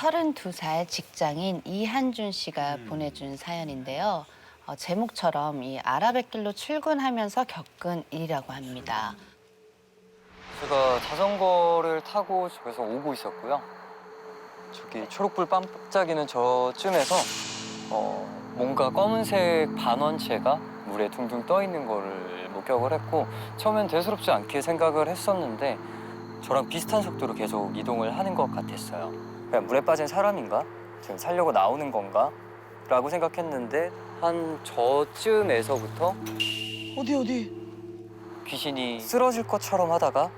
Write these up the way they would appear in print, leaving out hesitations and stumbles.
32살 직장인 이한준 씨가 보내준 사연인데요. 제목처럼 이 아라뱃길로 출근하면서 겪은 일이라고 합니다. 제가 자전거를 타고 저기서 오고 있었고요. 저기 초록불 반짝이는 저쯤에서 뭔가 검은색 반원체가 물에 둥둥 떠 있는 거를 목격을 했고 처음엔 대수롭지 않게 생각을 했었는데 저랑 비슷한 속도로 계속 이동을 하는 것 같았어요. 그냥 물에 빠진 사람인가? 지금 살려고 나오는 건가? 라고 생각했는데 한 저쯤에서부터 어디? 귀신이 쓰러질 것처럼 하다가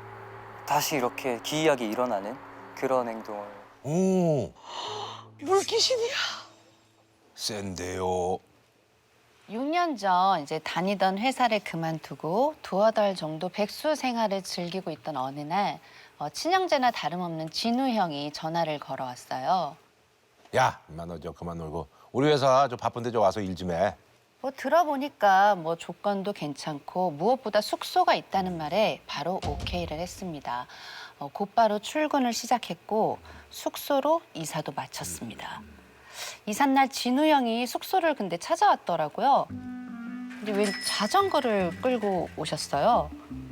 다시 이렇게 기이하게 일어나는 그런 행동을. 오, 물귀신이야. 센데요. 6년 전 이제 다니던 회사를 그만두고 두어 달 정도 백수 생활을 즐기고 있던 어느 날 친형제나 다름없는 진우 형이 전화를 걸어왔어요. 야, 임마 너 저 그만 놀고 우리 회사 저 바쁜데 저 와서 일 좀 해. 뭐 들어보니까 뭐 조건도 괜찮고 무엇보다 숙소가 있다는 말에 바로 오케이를 했습니다. 곧바로 출근을 시작했고 숙소로 이사도 마쳤습니다. 이삿날 진우 형이 숙소를 근데 찾아왔더라고요. 근데 웬 자전거를 끌고 오셨어요.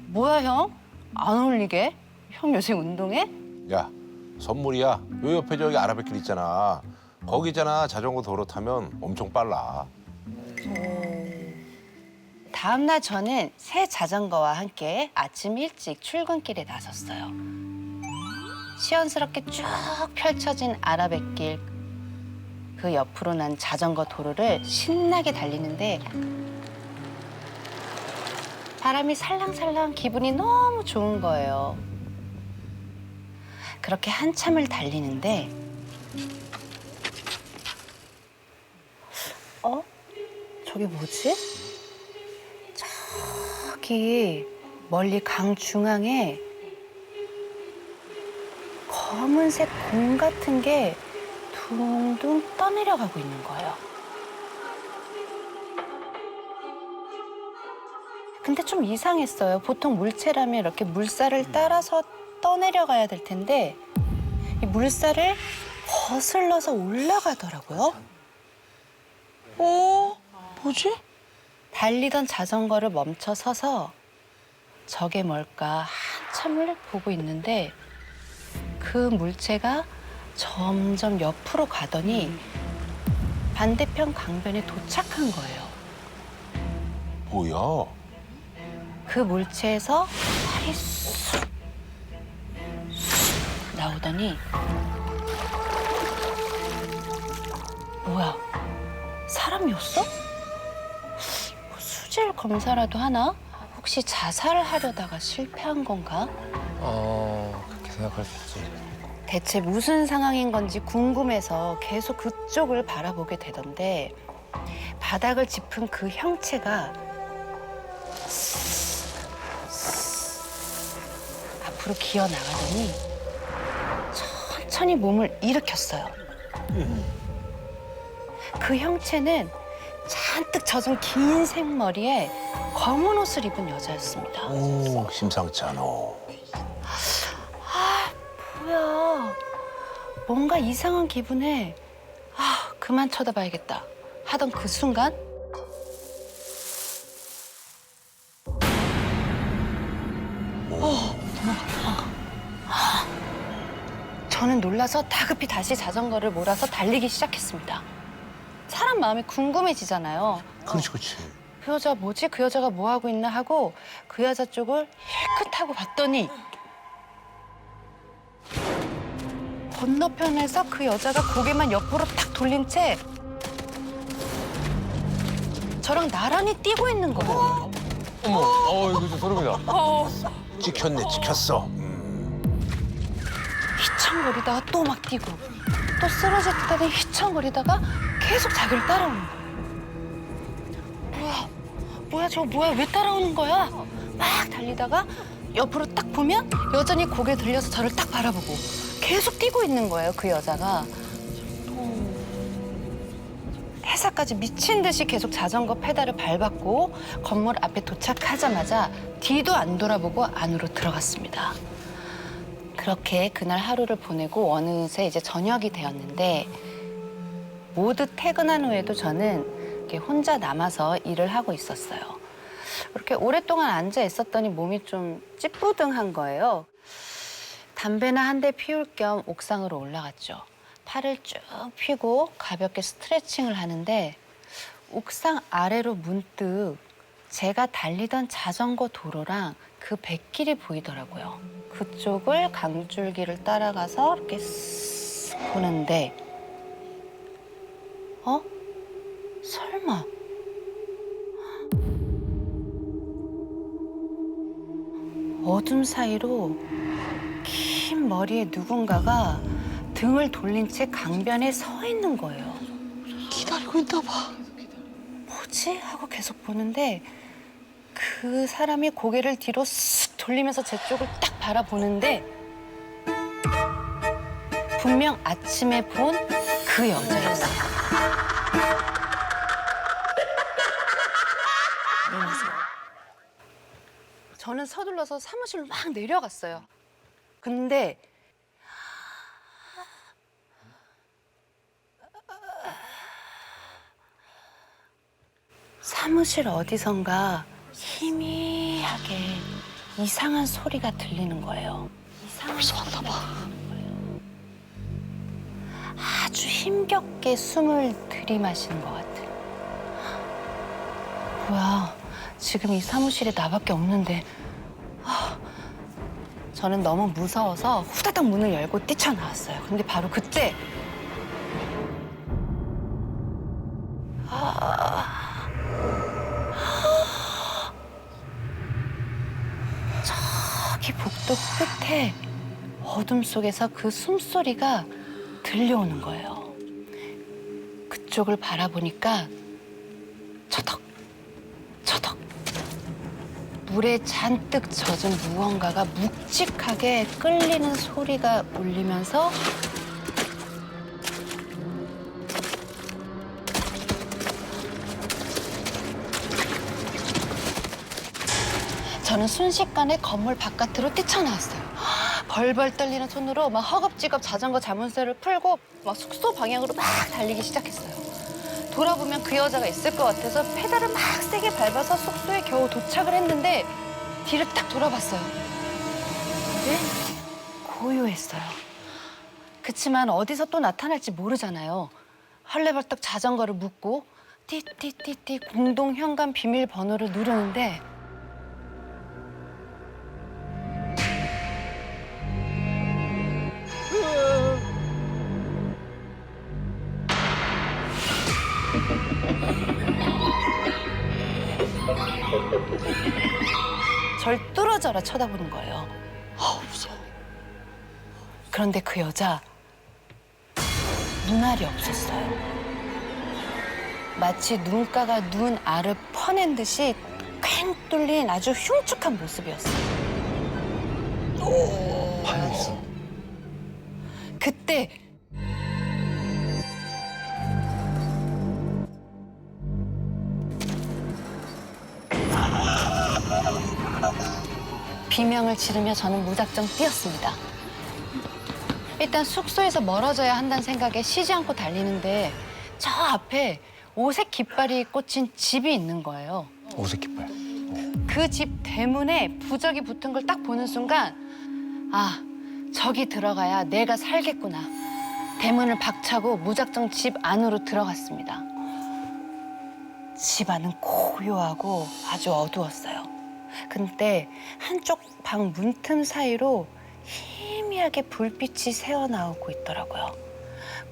뭐야 형? 안 어울리게? 형 요새 운동해? 야, 선물이야. 요 옆에 저기 아라뱃길 있잖아. 거기 있잖아. 자전거 도로 타면 엄청 빨라. 다음 날 저는 새 자전거와 함께 아침 일찍 출근길에 나섰어요. 시원스럽게 쭉 펼쳐진 아라뱃길 그 옆으로 난 자전거 도로를 신나게 달리는데 바람이 살랑살랑 기분이 너무 좋은 거예요. 그렇게 한참을 달리는데 저기 뭐지? 저기 멀리 강 중앙에 검은색 공 같은 게 둥둥 떠내려가고 있는 거예요. 근데 좀 이상했어요. 보통 물체라면 이렇게 물살을 따라서 떠내려가야 될 텐데 이 물살을 거슬러서 올라가더라고요. 뭐지? 달리던 자전거를 멈춰 서서 저게 뭘까 한참을 보고 있는데 그 물체가 점점 옆으로 가더니 반대편 강변에 도착한 거예요. 뭐야? 그 물체에서 팔이 쑥 나오더니 뭐야? 사람이었어? 수질 검사라도 하나? 혹시 자살하려다가 실패한 건가? 그렇게 생각할 수 있지. 대체 무슨 상황인 건지 궁금해서 계속 그쪽을 바라보게 되던데 바닥을 짚은 그 형체가 앞으로 기어 나가더니 천천히 몸을 일으켰어요. 그 형체는 잔뜩 젖은 긴 생머리에 검은 옷을 입은 여자였습니다. 오, 심상치 않아. 뭐야, 뭔가 이상한 기분에 그만 쳐다봐야겠다 하던 그 순간 저는 놀라서 다급히 다시 자전거를 몰아서 달리기 시작했습니다. 사람 마음이 궁금해지잖아요. 그렇지. 그 여자 뭐지? 그 여자가 뭐 하고 있나 하고 그 여자 쪽을 힐끗 하고 봤더니 건너편에서 그 여자가 고개만 옆으로 탁 돌린 채 저랑 나란히 뛰고 있는 거예요. 어머, 이거 좀 소름이다. 찍혔네, 찍혔어. 휘청거리다가 또 막 뛰고 또 쓰러질 듯 하더니 휘청거리다가 계속 자기를 따라오는 거야. 뭐야 저 뭐야 왜 따라오는 거야? 막 달리다가 옆으로 딱 보면 여전히 고개 들려서 저를 딱 바라보고 계속 뛰고 있는 거예요, 그 여자가. 회사까지 미친 듯이 계속 자전거 페달을 밟았고 건물 앞에 도착하자마자 뒤도 안 돌아보고 안으로 들어갔습니다. 그렇게 그날 하루를 보내고 어느새 이제 저녁이 되었는데 모두 퇴근한 후에도 저는 이렇게 혼자 남아서 일을 하고 있었어요. 그렇게 오랫동안 앉아 있었더니 몸이 좀 찌뿌둥한 거예요. 담배나 한 대 피울 겸 옥상으로 올라갔죠. 팔을 쭉 펴고 가볍게 스트레칭을 하는데 옥상 아래로 문득 제가 달리던 자전거 도로랑 그 뱃길이 보이더라고요. 그쪽을 강줄기를 따라가서 이렇게 쓱 보는데 설마 어둠 사이로 긴 머리에 누군가가 등을 돌린 채 강변에 서 있는 거예요. 기다리고 있나 봐. 뭐지? 하고 계속 보는데 그 사람이 고개를 뒤로 쓱 돌리면서 제 쪽을 딱 바라보는데 분명 아침에 본 그 여자였어요. 저는 서둘러서 사무실로 막 내려갔어요. 근데 사무실 어디선가 희미하게 이상한 소리가 들리는 거예요. 무서웠나 봐. 아주 힘겹게 숨을 들이마시는 것 같아요. 뭐야, 지금 이 사무실에 나밖에 없는데. 저는 너무 무서워서 후다닥 문을 열고 뛰쳐나왔어요. 근데 바로 그때 저기 복도 끝에 어둠 속에서 그 숨소리가 들려오는 거예요. 그쪽을 바라보니까 처덕, 처덕. 물에 잔뜩 젖은 무언가가 묵직하게 끌리는 소리가 울리면서 저는 순식간에 건물 바깥으로 뛰쳐나왔어요. 벌벌 떨리는 손으로 막 허겁지겁 자전거 자문쇠를 풀고 막 숙소 방향으로 막 달리기 시작했어요. 돌아보면 그 여자가 있을 것 같아서 페달을 막 세게 밟아서 숙소에 겨우 도착을 했는데 뒤를 딱 돌아봤어요. 근데 고요했어요. 그치만 어디서 또 나타날지 모르잖아요. 헐레벌떡 자전거를 묻고 띠띠띠띠 공동 현관 비밀번호를 누르는데 절 뚫어져라 쳐다보는 거예요. 무서워. 그런데 그 여자 눈알이 없었어요. 마치 눈가가 눈 알을 퍼낸 듯이 쾅 뚫린 아주 흉측한 모습이었어요. 파였어. 그때 비명을 지르며 저는 무작정 뛰었습니다. 일단 숙소에서 멀어져야 한다는 생각에 쉬지 않고 달리는데 저 앞에 오색 깃발이 꽂힌 집이 있는 거예요. 오색 깃발. 그 집 대문에 부적이 붙은 걸 딱 보는 순간 아, 저기 들어가야 내가 살겠구나. 대문을 박차고 무작정 집 안으로 들어갔습니다. 집 안은 고요하고 아주 어두웠어요. 근데 한쪽 방 문틈 사이로 희미하게 불빛이 새어나오고 있더라고요.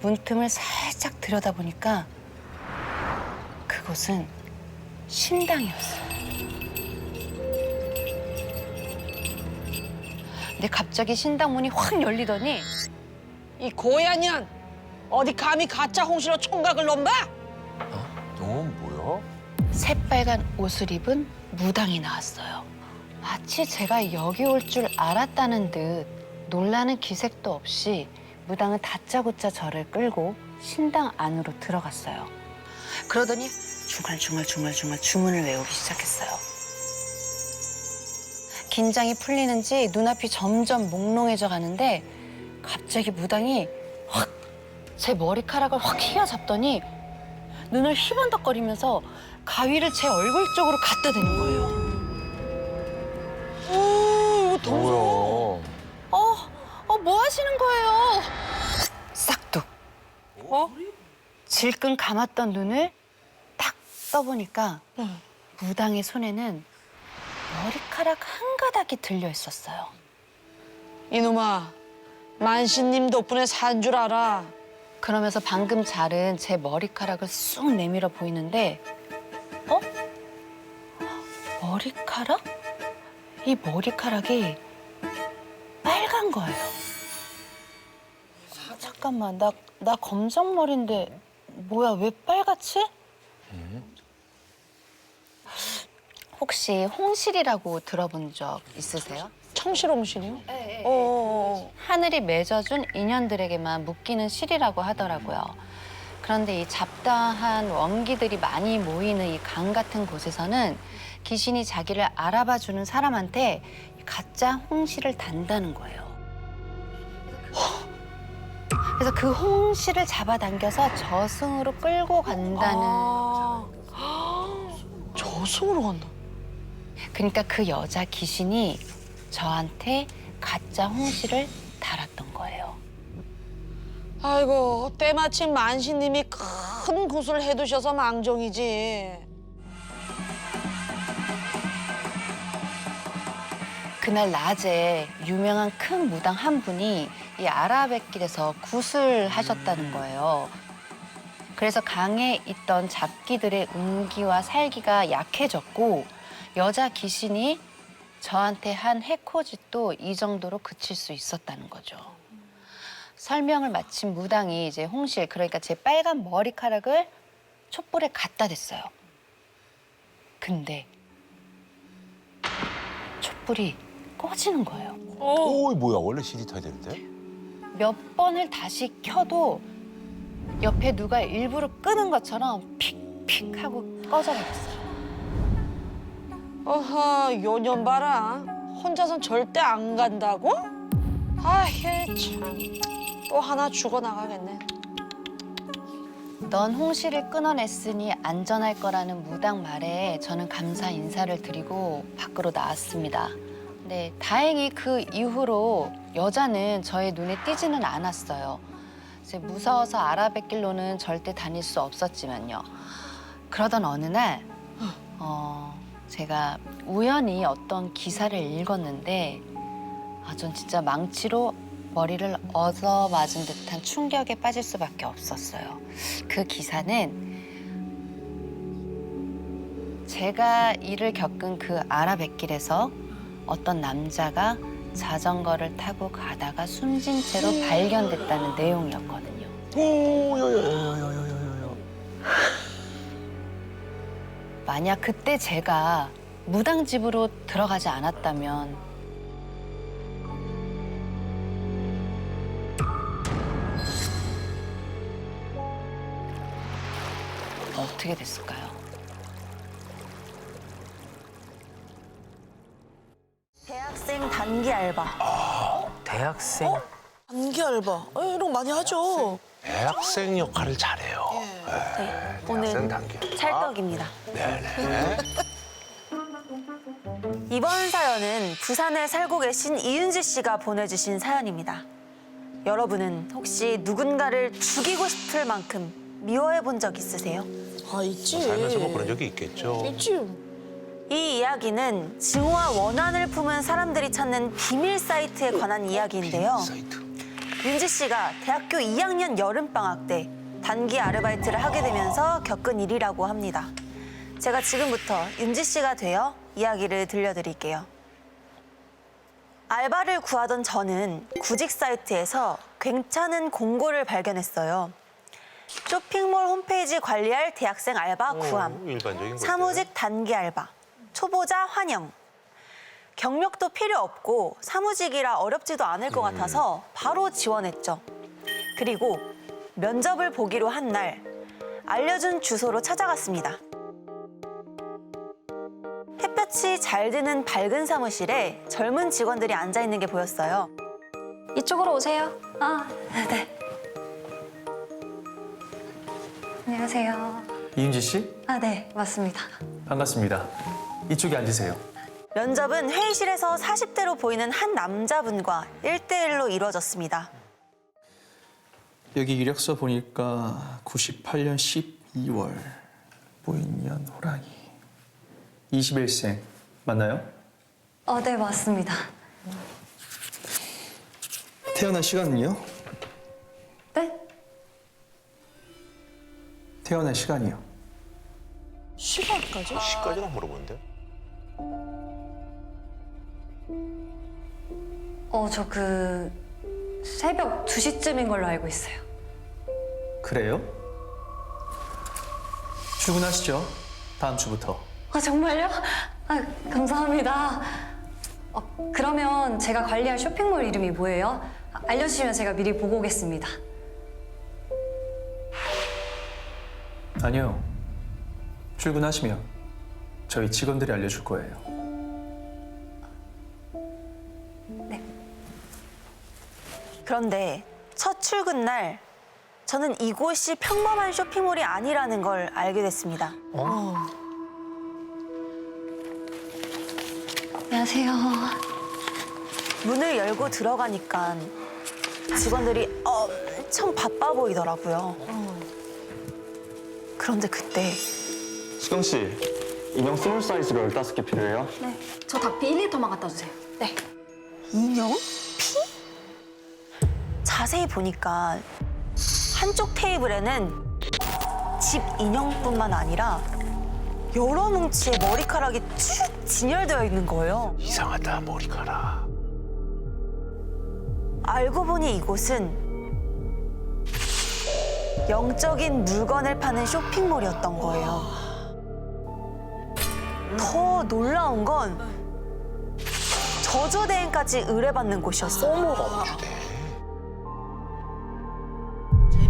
문틈을 살짝 들여다보니까 그곳은 신당이었어요. 근데 갑자기 신당 문이 확 열리더니 이 고야년 어디 감히 가짜 홍시로 총각을 넘봐? 넌 뭐야? 새빨간 옷을 입은 무당이 나왔어요. 마치 제가 여기 올 줄 알았다는 듯 놀라는 기색도 없이 무당은 다짜고짜 저를 끌고 신당 안으로 들어갔어요. 그러더니 중얼중얼 주문을 외우기 시작했어요. 긴장이 풀리는지 눈앞이 점점 몽롱해져 가는데 갑자기 무당이 확 제 머리카락을 확 휘어잡더니 눈을 휘번덕거리면서 가위를 제 얼굴 쪽으로 갖다 대는 거예요. 오, 이거 더 무서워. 뭐야? 뭐 하시는 거예요? 싹둑. 어? 질끈 감았던 눈을 딱 떠보니까 무당의 손에는 머리카락 한 가닥이 들려 있었어요. 이놈아, 만신님 덕분에 산 줄 알아. 그러면서 방금 자른 제 머리카락을 쑥 내밀어 보이는데 머리카락? 이 머리카락이 빨간 거예요. 잠깐만, 나 검정 머리인데 뭐야, 왜 빨갛지? 혹시 홍실이라고 들어본 적 있으세요? 청실홍실이요? 네. 하늘이 맺어준 인연들에게만 묶이는 실이라고 하더라고요. 그런데 이 잡다한 원기들이 많이 모이는 이 강 같은 곳에서는 귀신이 자기를 알아봐주는 사람한테 가짜 홍실을 단다는 거예요. 그래서 그 홍실을 잡아당겨서 저승으로 끌고 간다는 저승으로 간다. 그러니까 그 여자 귀신이 저한테 가짜 홍실을 달았던 거예요. 아이고, 때마침 만신님이 큰 구슬 해두셔서 망정이지. 그날 낮에 유명한 큰 무당 한 분이 이 아라뱃길에서 구슬하셨다는 거예요. 그래서 강에 있던 잡기들의 운기와 살기가 약해졌고 여자 귀신이 저한테 한 해코짓도 이 정도로 그칠 수 있었다는 거죠. 설명을 마친 무당이 이제 홍실, 그러니까 제 빨간 머리카락을 촛불에 갖다 댔어요. 근데 촛불이 꺼지는 거예요. 오, 뭐야? 원래 CD 타야 되는데? 몇 번을 다시 켜도 옆에 누가 일부러 끄는 것처럼 픽픽 하고 꺼져버렸어요. 어허, 요년 봐라. 혼자선 절대 안 간다고? 아, 얘 참. 또 하나 죽어나가겠네. 넌 홍실을 끊어냈으니 안전할 거라는 무당 말에 저는 감사 인사를 드리고 밖으로 나왔습니다. 네, 다행히 그 이후로 여자는 저의 눈에 띄지는 않았어요. 이제 무서워서 아라뱃길로는 절대 다닐 수 없었지만요. 그러던 어느 날 제가 우연히 어떤 기사를 읽었는데 전 진짜 망치로 머리를 얻어맞은 듯한 충격에 빠질 수밖에 없었어요. 그 기사는 제가 일을 겪은 그 아라뱃길에서 어떤 남자가 자전거를 타고 가다가 숨진 채로 발견됐다는 내용이었거든요. 오, 야야야야야야야. 만약 그때 제가 무당집으로 들어가지 않았다면 어떻게 됐을까요? 대학생 단기 알바. 대학생? 단기 알바. 이런 거 많이 하죠. 대학생 역할을 잘해요. 네, 대학생 오늘 단계. 찰떡입니다. 네네. 이번 사연은 부산에 살고 계신 이윤지 씨가 보내주신 사연입니다. 여러분은 혹시 누군가를 죽이고 싶을 만큼 미워해 본 적 있으세요? 아, 있지. 살면서 뭐 그런 적이 있겠죠. 있지. 이 이야기는 증오와 원한을 품은 사람들이 찾는 비밀 사이트에 관한 이야기인데요. 사이트. 윤지 씨가 대학교 2학년 여름방학 때 단기 아르바이트를 하게 되면서 겪은 일이라고 합니다. 제가 지금부터 윤지 씨가 되어 이야기를 들려드릴게요. 알바를 구하던 저는 구직 사이트에서 괜찮은 공고를 발견했어요. 쇼핑몰 홈페이지 관리할 대학생 알바 구함, 일반적인 거죠. 사무직 단기 알바, 초보자 환영. 경력도 필요 없고 사무직이라 어렵지도 않을 것 같아서 바로 지원했죠. 그리고 면접을 보기로 한 날 알려준 주소로 찾아갔습니다. 햇볕 꽃이 잘 드는 밝은 사무실에 젊은 직원들이 앉아 있는 게 보였어요. 이쪽으로 오세요. 아, 네. 안녕하세요. 이윤지 씨? 아, 네, 맞습니다. 반갑습니다. 이쪽에 앉으세요. 면접은 회의실에서 40대로 보이는 한 남자분과 1대1로 이루어졌습니다. 여기 이력서 보니까 98년 12월 모인년 호랑이 21생 맞나요? 네, 맞습니다. 태어난 시간은요? 네? 태어난 시간이요. 시간까지? 시까지나 물어보는데? 저 새벽 2시쯤인 걸로 알고 있어요. 그래요? 출근하시죠. 다음 주부터. 아, 정말요? 아, 감사합니다. 그러면 제가 관리할 쇼핑몰 이름이 뭐예요? 알려주시면 제가 미리 보고 오겠습니다. 아니요. 출근하시면 저희 직원들이 알려줄 거예요. 그런데 첫 출근 날 저는 이곳이 평범한 쇼핑몰이 아니라는 걸 알게 됐습니다. 안녕하세요. 문을 열고 들어가니까 직원들이 엄청 바빠 보이더라고요. 그런데 그때 수경 씨, 인형 스몰 사이즈로 15개 필요해요? 네, 저 닭피 1리터만 갖다 주세요. 네. 인형? 피? 자세히 보니까 한쪽 테이블에는 집 인형뿐만 아니라 여러 뭉치의 머리카락이 쭉 진열되어 있는 거예요. 이상하다, 머리카락. 알고 보니 이곳은 영적인 물건을 파는 쇼핑몰이었던 거예요. 더 놀라운 건 저조대행까지 의뢰받는 곳이었어요.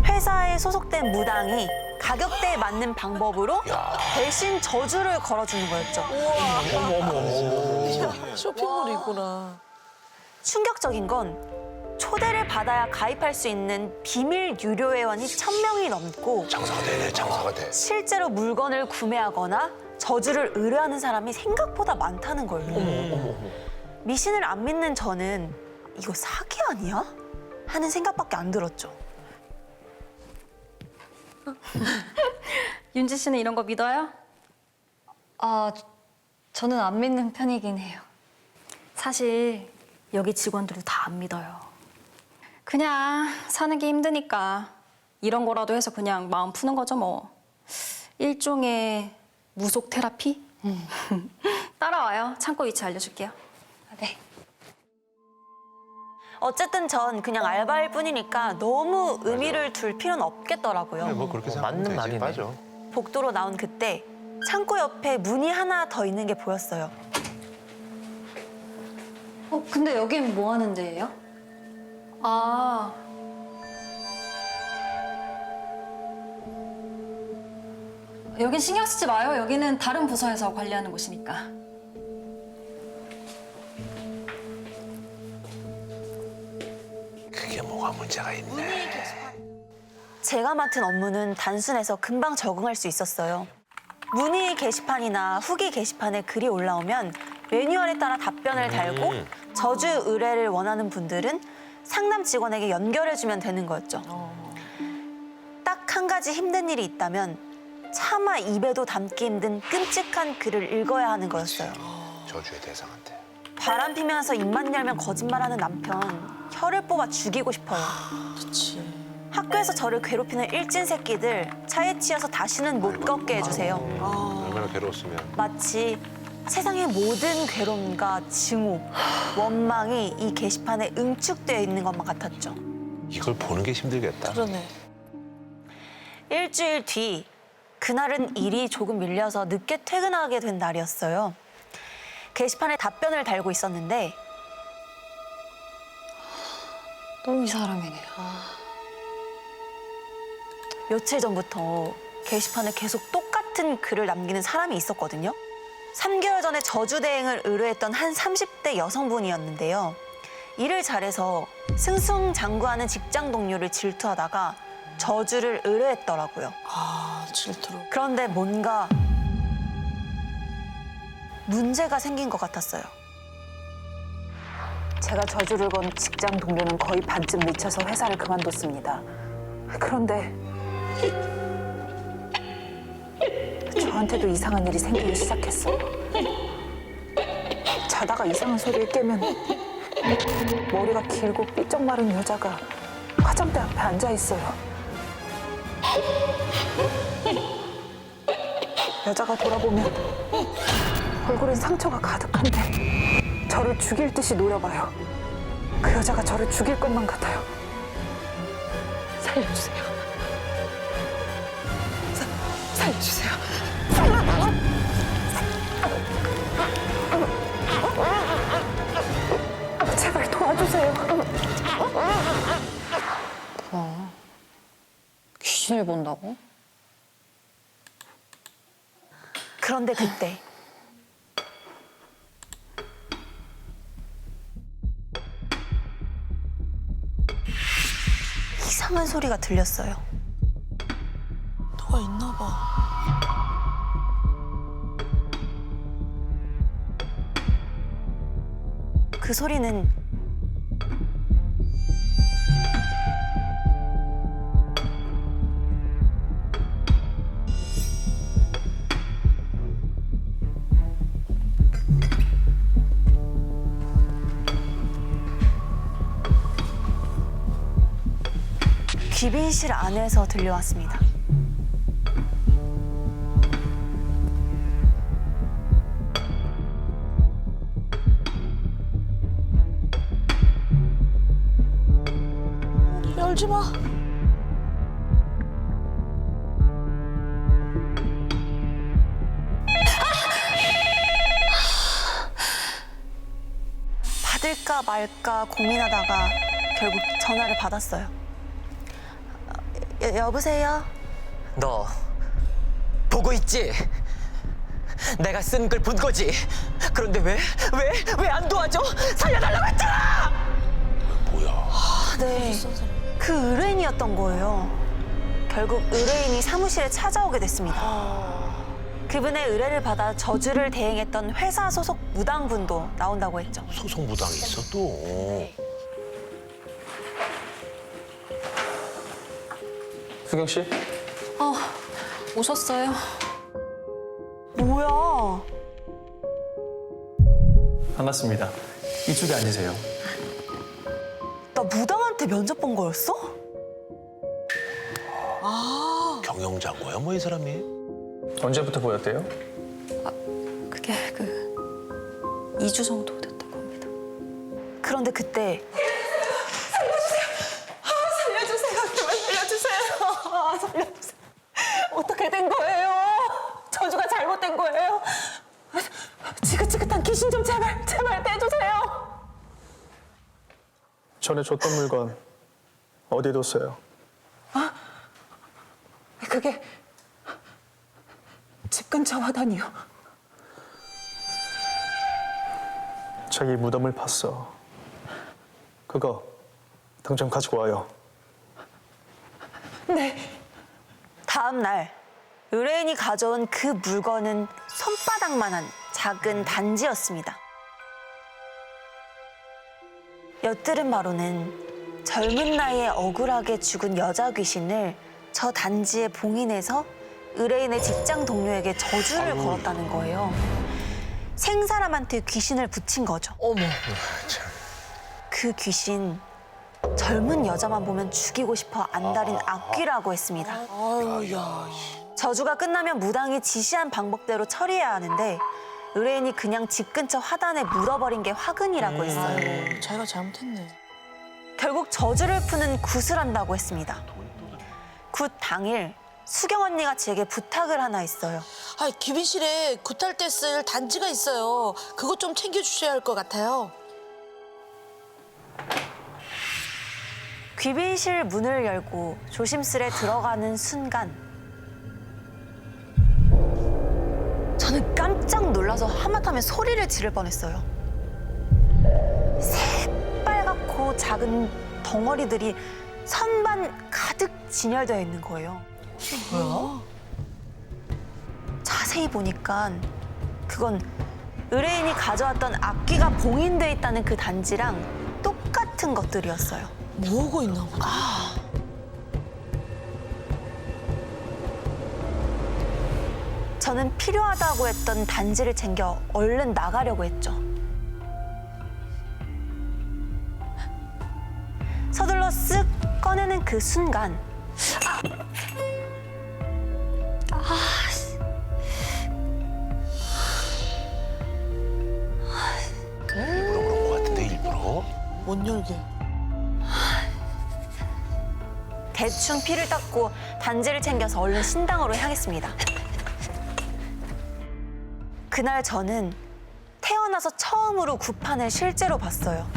회사에 소속된 무당이 가격대에 맞는 방법으로 대신 저주를 걸어주는 거였죠. 쇼핑몰이 있구나. 충격적인 건 초대를 받아야 가입할 수 있는 비밀 유료 회원이 1000명이 넘고 장사가 되네, 장사가 돼. 실제로 물건을 구매하거나 저주를 의뢰하는 사람이 생각보다 많다는 걸요. 미신을 안 믿는 저는 이거 사기 아니야? 하는 생각밖에 안 들었죠. 윤지 씨는 이런 거 믿어요? 저는 안 믿는 편이긴 해요. 사실 여기 직원들도 다 안 믿어요. 그냥 사는 게 힘드니까 이런 거라도 해서 그냥 마음 푸는 거죠 뭐. 일종의 무속 테라피? 따라와요. 창고 위치 알려줄게요. 네. 어쨌든 전 그냥 알바일 뿐이니까 너무 의미를 둘 필요는 없겠더라고요. 뭐 그렇게 생각하면 되지. 말이네. 맞아. 복도로 나온 그때 창고 옆에 문이 하나 더 있는 게 보였어요. 근데 여긴 뭐 하는 데예요? 여긴 신경 쓰지 마요. 여기는 다른 부서에서 관리하는 곳이니까. 그게 뭐가 문제가 있네. 제가 맡은 업무는 단순해서 금방 적응할 수 있었어요. 문의 게시판이나 후기 게시판에 글이 올라오면 매뉴얼에 따라 답변을 달고 저주 의뢰를 원하는 분들은 상담 직원에게 연결해주면 되는 거였죠. 딱 한 가지 힘든 일이 있다면 차마 입에도 담기 힘든 끔찍한 글을 읽어야 하는 거였어요. 저주의 대상한테. 바람 피면서 입만 열면 거짓말하는 남편 혀를 뽑아 죽이고 싶어요. 그치. 학교에서 저를 괴롭히는 일진 새끼들 차에 치여서 다시는 못 걷게 해주세요. 얼마나 괴로웠으면. 마치 세상의 모든 괴로움과 증오, 원망이 이 게시판에 응축되어 있는 것만 같았죠. 이걸 보는 게 힘들겠다. 그러네. 일주일 뒤 그날은 일이 조금 밀려서 늦게 퇴근하게 된 날이었어요. 게시판에 답변을 달고 있었는데 또 이 사람이네. 며칠 전부터 게시판에 계속 똑같은 글을 남기는 사람이 있었거든요. 3개월 전에 저주대행을 의뢰했던 한 30대 여성분이었는데요. 일을 잘해서 승승장구하는 직장 동료를 질투하다가 저주를 의뢰했더라고요. 아, 질투로. 그런데 뭔가 문제가 생긴 것 같았어요. 제가 저주를 건 직장 동료는 거의 반쯤 미쳐서 회사를 그만뒀습니다. 그런데 저한테도 이상한 일이 생기기 시작했어요. 자다가 이상한 소리를 깨면 머리가 길고 삐쩍 마른 여자가 화장대 앞에 앉아 있어요. 여자가 돌아보면 얼굴엔 상처가 가득한데 저를 죽일 듯이 노려봐요. 그 여자가 저를 죽일 것만 같아요. 살려주세요. 살려주세요. 제발 도와주세요. 귀신을 본다고? 그런데 그때 이상한 소리가 들렸어요. 뭐가 있나 봐. 그 소리는 귀빈실 안에서 들려왔습니다. 열지 마. 받을까 말까 고민하다가 결국 전화를 받았어요. 여보세요? 너 보고 있지? 내가 쓴 글 본 거지? 그런데 왜 안 도와줘? 살려달라고 했잖아! 네, 그 의뢰인이었던 거예요. 결국 의뢰인이 사무실에 찾아오게 됐습니다. 그분의 의뢰를 받아 저주를 대행했던 회사 소속 무당분도 나온다고 했죠. 소속 무당이 있어 또. 수경 씨, 오셨어요? 뭐야? 반갑습니다. 이쪽에 앉으세요. 나 무당한테 면접 본 거였어? 경영장고야 뭐 이 사람이? 언제부터 보였대요? 그게 2주 정도 됐다고 합니다. 그런데 그때 어떻게 된 거예요? 저주가 잘못된 거예요? 지긋지긋한 귀신 좀 제발 떼주세요. 전에 줬던 물건 어디에 뒀어요? 그게 집 근처 화단이요. 자기 무덤을 봤어. 그거 당장 가지고 와요. 네. 다음 날 의뢰인이 가져온 그 물건은 손바닥만한 작은 단지였습니다. 엿들은 바로는 젊은 나이에 억울하게 죽은 여자 귀신을 저 단지에 봉인해서 의뢰인의 직장 동료에게 저주를 걸었다는 거예요. 생사람한테 귀신을 붙인 거죠. 어머. 그 귀신 젊은 여자만 보면 죽이고 싶어 안달인 악귀라고 했습니다. 아유, 야. 저주가 끝나면 무당이 지시한 방법대로 처리해야 하는데 의뢰인이 그냥 집 근처 화단에 물어버린 게 화근이라고 했어요. 아유, 자기가 잘못했네. 결국 저주를 푸는 굿을 한다고 했습니다. 굿 당일 수경 언니가 제게 부탁을 하나 했어요. 아, 귀빈실에 굿할 때 쓸 단지가 있어요. 그거 좀 챙겨주셔야 할 것 같아요. 귀빈실 문을 열고 조심스레 들어가는 순간 저는 깜짝 깜짝 놀라서 하마터면 소리를 지를 뻔했어요. 새빨갛고 작은 덩어리들이 선반 가득 진열되어 있는 거예요. 뭐야? 자세히 보니까 그건 의뢰인이 가져왔던 악기가 봉인돼 있다는 그 단지랑 똑같은 것들이었어요. 뭐하고 있나 보다. 저는 필요하다고 했던 단지를 챙겨 얼른 나가려고 했죠. 서둘러 쓱 꺼내는 그 순간 일부러 그런 것 같은데 일부러? 못 열게. 대충 피를 닦고 단지를 챙겨서 얼른 신당으로 향했습니다. 그날 저는 태어나서 처음으로 구판을 실제로 봤어요.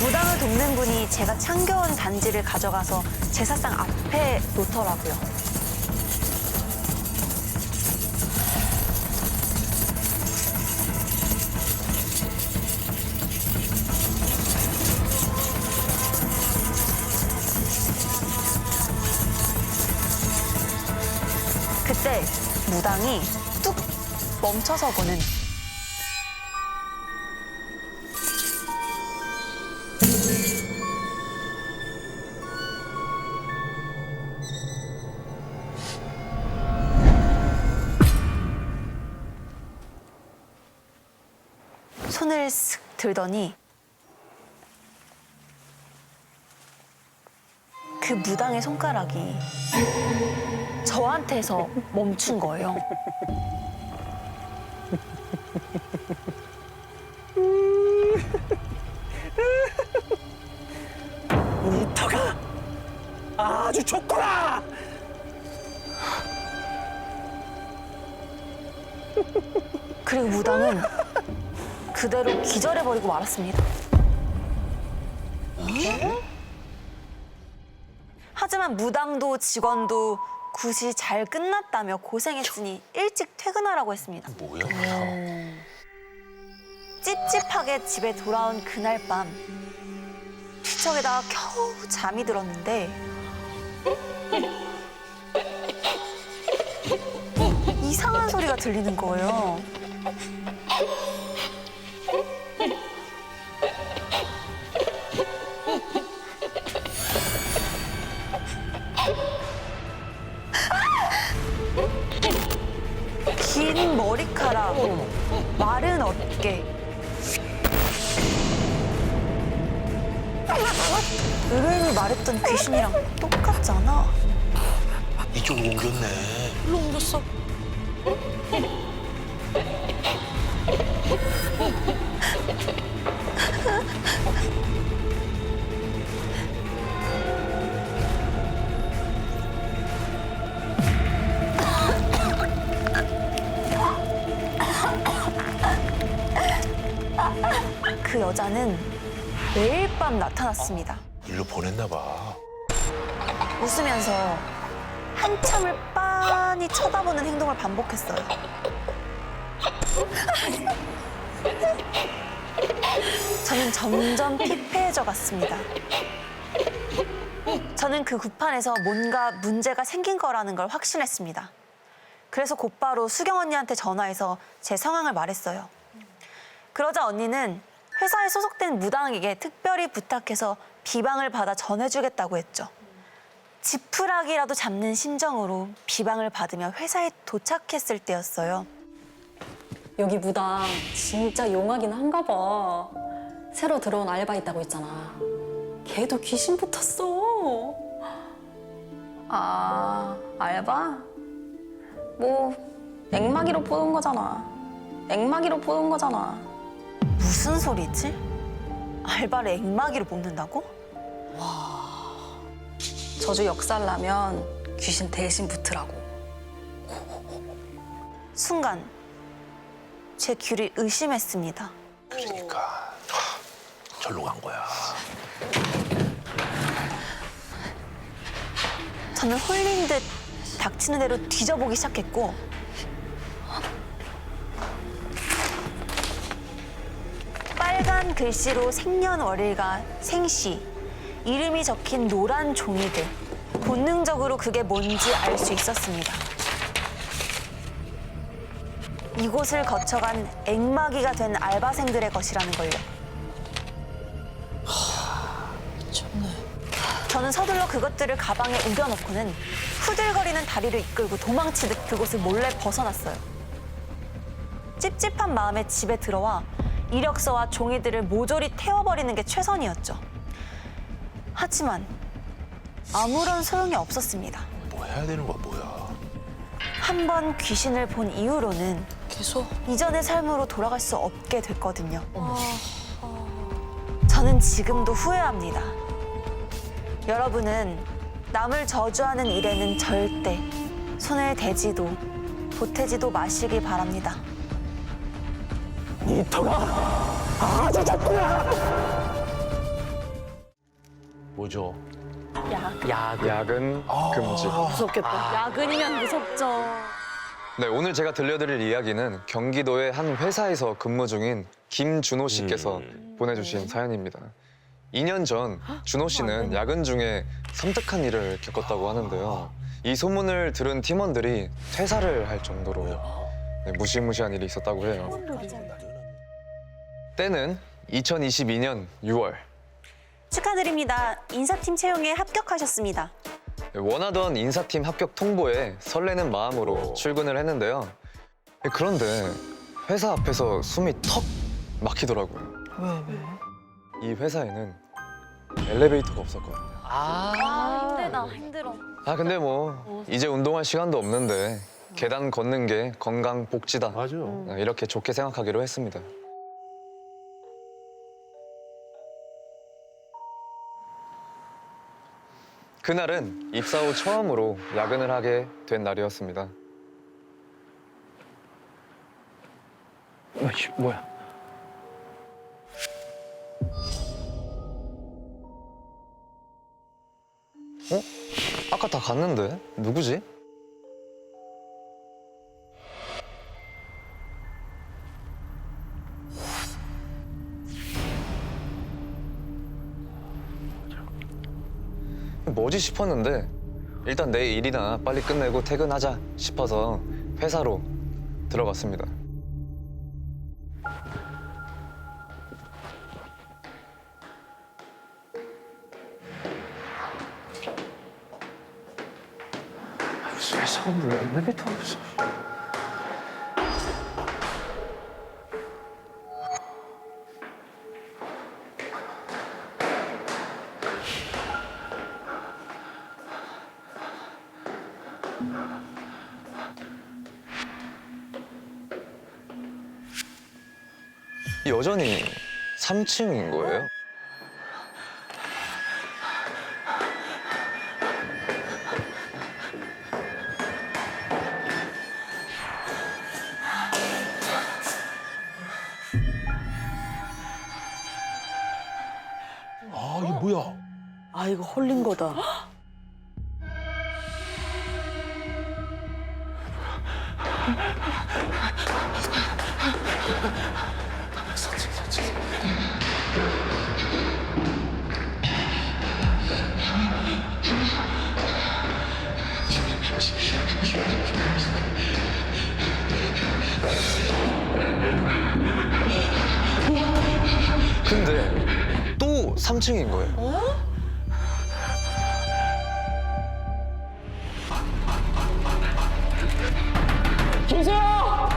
무당을 돕는 분이 제가 참겨온 단지를 가져가서 제사상 앞에 놓더라고요. 그때 무당이 뚝 멈춰서고는 손을 쓱 들더니 그 무당의 손가락이 저한테서 멈춘 거예요. 울터가 아주 좋구나. 그리고 무당은 그대로 기절해버리고 말았습니다. 하지만 무당도 직원도 굿이 잘 끝났다며 고생했으니 일찍 퇴근하라고 했습니다. 뭐야? 찝찝하게 집에 돌아온 그날 밤 뒤척에다가 겨우 잠이 들었는데 이상한 소리가 들리는 거예요. 긴 머리카락, 마른 어깨. 의뢰인이 말했던 귀신이랑 똑같잖아. 이쪽으로 옮겼네. 일로 옮겼어. 그 여자는 매일 밤 나타났습니다. 일로 보냈나 봐. 웃으면서 한참을 빤히 쳐다보는 행동을 반복했어요. 저는 점점 피폐해져 갔습니다. 저는 그 굿판에서 뭔가 문제가 생긴 거라는 걸 확신했습니다. 그래서 곧바로 수경 언니한테 전화해서 제 상황을 말했어요. 그러자 언니는 회사에 소속된 무당에게 특별히 부탁해서 비방을 받아 전해주겠다고 했죠. 지푸라기라도 잡는 심정으로 비방을 받으며 회사에 도착했을 때였어요. 여기 무당 진짜 용하긴 한가 봐. 새로 들어온 알바 있다고 했잖아. 걔도 귀신 붙었어. 아, 알바? 뭐 액마기로 뽑은 거잖아. 액마기로 뽑은 거잖아. 무슨 소리지? 알바를 액마기로 뽑는다고? 저주 역살나면 귀신 대신 붙으라고. 순간 제 귀를 의심했습니다. 그러니까 절로 간 거야. 저는 홀린 듯 닥치는 대로 뒤져보기 시작했고 빨간 글씨로 생년월일과 생시, 이름이 적힌 노란 종이들. 본능적으로 그게 뭔지 알 수 있었습니다. 이곳을 거쳐간 액마기가 된 알바생들의 것이라는 걸요. 저는 서둘러 그것들을 가방에 우겨넣고는 후들거리는 다리를 이끌고 도망치듯 그곳을 몰래 벗어났어요. 찝찝한 마음에 집에 들어와 이력서와 종이들을 모조리 태워버리는 게 최선이었죠. 하지만 아무런 소용이 없었습니다. 뭐 해야 되는 거야 뭐야. 한 번 귀신을 본 이후로는 계속. 이전의 삶으로 돌아갈 수 없게 됐거든요. 저는 지금도 후회합니다. 여러분은 남을 저주하는 일에는 절대 손을 대지도 보태지도 마시기 바랍니다. 니터가 아주 좋구나. 뭐죠? 야근 금지. 무섭겠다. 야근이면 무섭죠. 네, 오늘 제가 들려드릴 이야기는 경기도의 한 회사에서 근무 중인 김준호 씨께서 보내주신 사연입니다. 2년 전 준호 씨는 야근 중에 섬뜩한 일을 겪었다고 하는데요. 이 소문을 들은 팀원들이 퇴사를 할 정도로 무시무시한 일이 있었다고 해요. 때는 2022년 6월. 축하드립니다. 인사팀 채용에 합격하셨습니다. 원하던 인사팀 합격 통보에 설레는 마음으로 출근을 했는데요. 그런데 회사 앞에서 숨이 턱 막히더라고요. 왜? 이 회사에는 엘리베이터가 없었거든요. 힘들다, 힘들어. 근데 뭐 이제 운동할 시간도 없는데 계단 걷는 게 건강 복지다. 맞아. 이렇게 좋게 생각하기로 했습니다. 그날은 입사 후 처음으로 야근을 하게 된 날이었습니다. 뭐야? 아까 다 갔는데 누구지? 뭐지 싶었는데 일단 내 일이나 빨리 끝내고 퇴근하자 싶어서 회사로 들어갔습니다. 회사가 왜 엘리베이터가 없어? 여전히 3층인 거예요. 아 이게 뭐야? 아, 이거 홀린 거다. 근데 또 3층인 거예요. 계세요?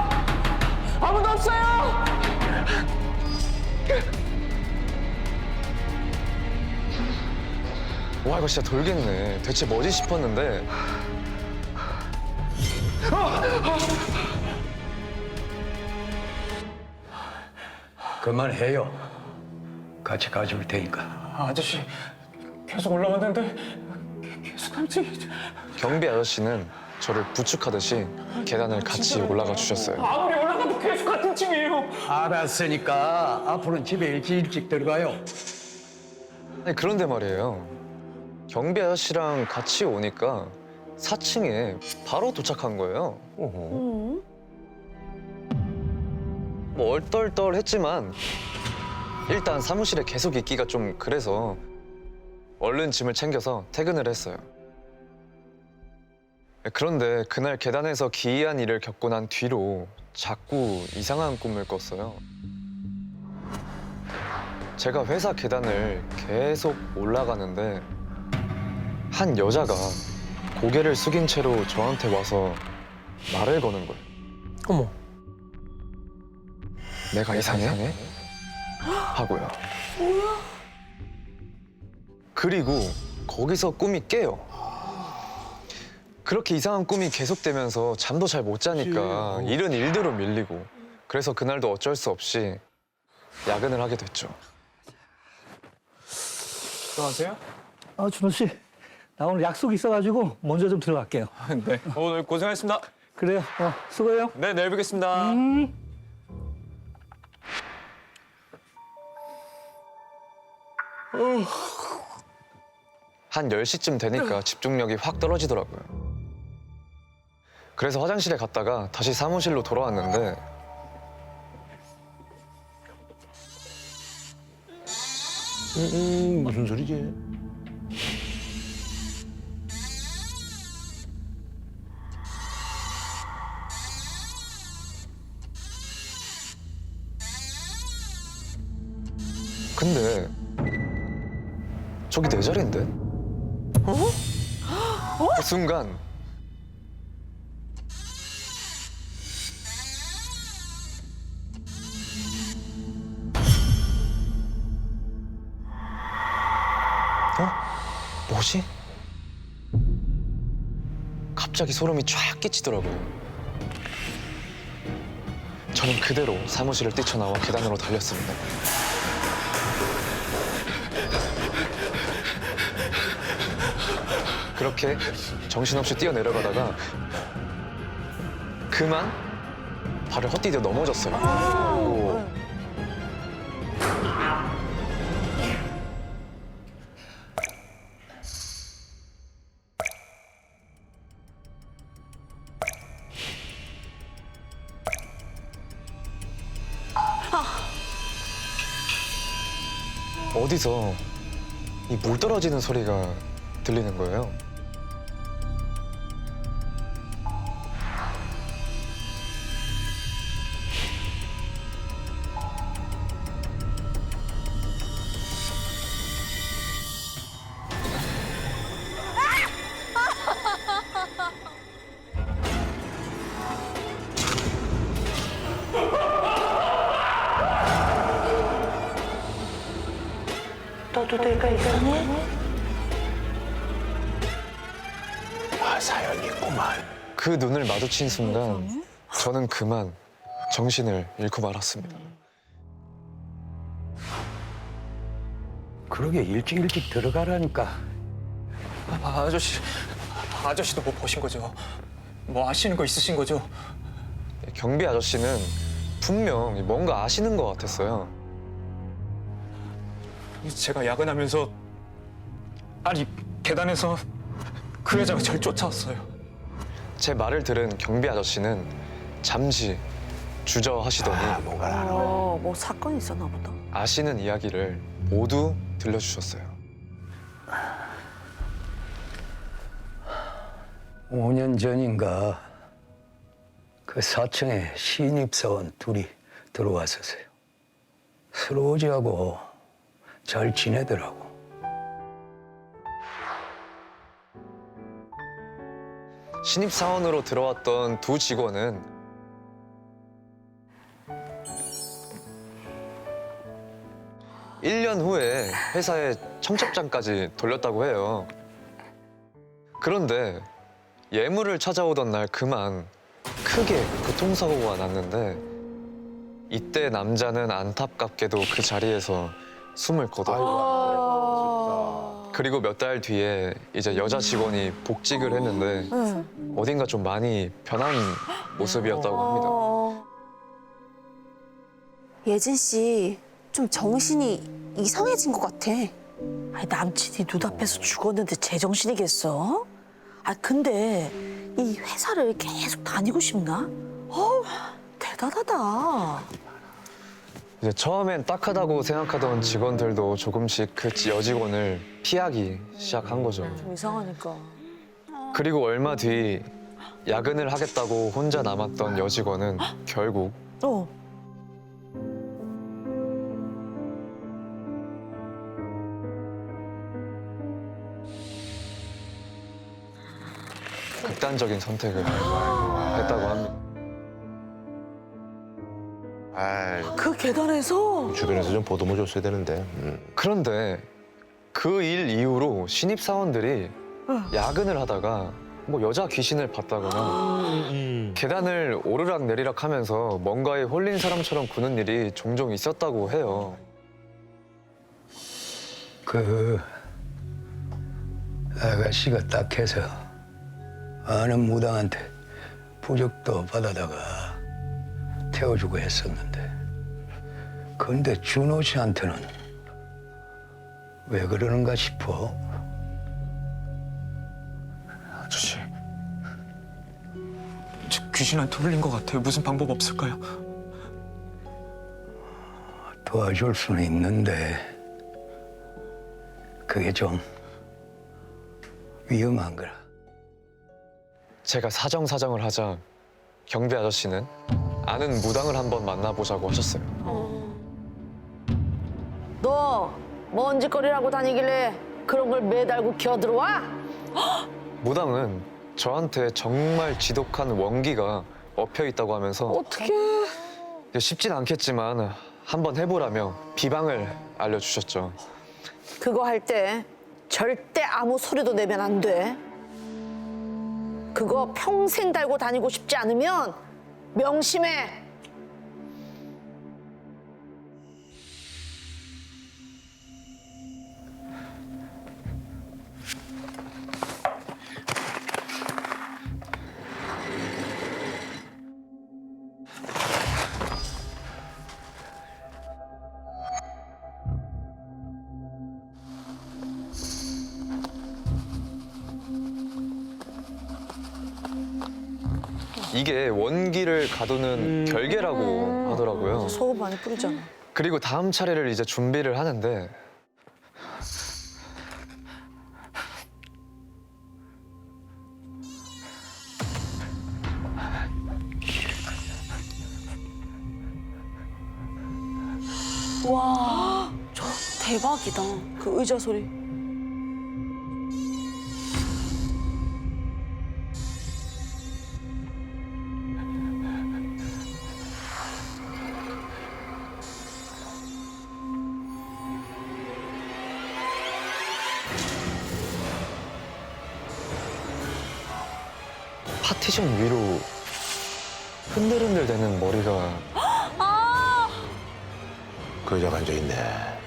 아무도 없어요? 와 이거 진짜 돌겠네. 대체 뭐지 싶었는데 그만해요. 같이 가져올 테니까. 아저씨 계속 올라왔는데 계속 깜찍이. 경비 아저씨는 저를 부축하듯이 계단을 같이 올라가 주셨어요. 아무리 올라가도 계속 같은 팀이에요. 알았으니까 앞으로는 집에 일찍 들어가요. 아니, 그런데 말이에요. 경비 아저씨랑 같이 오니까 4층에 바로 도착한 거예요. 뭐 얼떨떨했지만 일단 사무실에 계속 있기가 좀 그래서 얼른 짐을 챙겨서 퇴근을 했어요. 그런데 그날 계단에서 기이한 일을 겪고 난 뒤로 자꾸 이상한 꿈을 꿨어요. 제가 회사 계단을 계속 올라가는데 한 여자가 고개를 숙인 채로 저한테 와서 말을 거는 거예요. 어머. 내가 이상해? 하고요. 그리고 거기서 꿈이 깨요. 그렇게 이상한 꿈이 계속되면서 잠도 잘 못 자니까 일은 일대로 밀리고 그래서 그날도 어쩔 수 없이 야근을 하게 됐죠. 들어가세요? 준호 씨, 나 오늘 약속 있어가지고 먼저 좀 들어갈게요. 네. 오늘 고생하셨습니다. 그래요. 수고해요. 네, 내일 뵙겠습니다. 한 10시쯤 되니까 집중력이 확 떨어지더라고요. 그래서 화장실에 갔다가 다시 사무실로 돌아왔는데 무슨 소리지? 근데 저기 내 자리인데? 그 순간 뭐지? 갑자기 소름이 쫙 끼치더라고요. 저는 그대로 사무실을 뛰쳐나와 계단으로 달렸습니다. 그렇게 정신없이 뛰어내려가다가 그만 발을 헛디뎌 넘어졌어요. 어디서 이 물 떨어지는 소리가 들리는 거예요. 너도 내가 이상해? 사연이 있구만. 그 눈을 마주친 순간 저는 그만 정신을 잃고 말았습니다. 그러게 일찍 들어가라니까. 아저씨도 뭐 보신 거죠? 뭐 아시는 거 있으신 거죠? 경비 아저씨는 분명 뭔가 아시는 것 같았어요. 제가 야근하면서 계단에서 그 여자가 절 쫓아왔어요. 제 말을 들은 경비 아저씨는 잠시 주저하시더니 뭔가 알아. 뭐 사건이 있었나 보다. 아시는 이야기를 모두 들려주셨어요. 5년 전인가 그 4층에 신입사원 둘이 들어왔었어요. 서로지하고 잘 지내더라고. 신입사원으로 들어왔던 두 직원은 (1년) 후에 회사에 청첩장까지 돌렸다고 해요. 그런데 예물을 찾아오던 날 그만 크게 교통사고가 났는데 이때 남자는 안타깝게도 그 자리에서 숨을 거둬요. 그리고 몇 달 뒤에 이제 여자 직원이 복직을 했는데 어딘가 좀 많이 변한 모습이었다고 합니다. 예진 씨 좀 정신이 이상해진 것 같아. 아니, 남친이 눈앞에서 죽었는데 제정신이겠어? 아, 근데 이 회사를 계속 다니고 싶나? 대단하다. 이제 처음엔 딱하다고 생각하던 직원들도 조금씩 그 여직원을 피하기 시작한 거죠. 좀 이상하니까. 그리고 얼마 뒤 야근을 하겠다고 혼자 남았던 여직원은 결국 극단적인 선택을 했다고 합니다. 아이, 그 계단에서? 주변에서 좀 보듬어 줬어야 되는데. 그런데 그 일 이후로 신입사원들이 야근을 하다가 뭐 여자 귀신을 봤다거나 계단을 오르락 내리락 하면서 뭔가에 홀린 사람처럼 구는 일이 종종 있었다고 해요. 그 아가씨가 딱해서 아는 무당한테 부적도 받아다가 태워주고 했었는데, 근데 준호 씨한테는 왜 그러는가 싶어. 아저씨, 저 귀신한테 홀린 것 같아요. 무슨 방법 없을까요? 도와줄 수는 있는데 그게 좀 위험한 거라. 제가 사정을 하자 경비 아저씨는 아는 무당을 한번 만나보자고 하셨어요. 너 뭔 짓거리라고 다니길래 그런 걸 매달고 기어들어와? 무당은 저한테 정말 지독한 원기가 엎여 있다고 하면서 어떡해. 쉽진 않겠지만 한번 해보라며 비방을 알려주셨죠. 그거 할 때 절대 아무 소리도 내면 안 돼. 그거 평생 달고 다니고 싶지 않으면 명심해. 이게 원기를 가두는 결계라고 하더라고요. 소금 많이 뿌리잖아. 그리고 다음 차례를 이제 준비를 하는데 와, 저 대박이다. 그 의자 소리. 파티션 위로 흔들흔들 대는 머리가 그 여자가 앉아있네.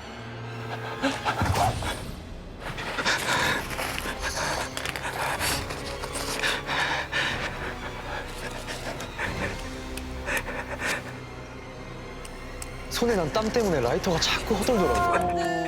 손에 난 땀 때문에 라이터가 자꾸 허들더라고요.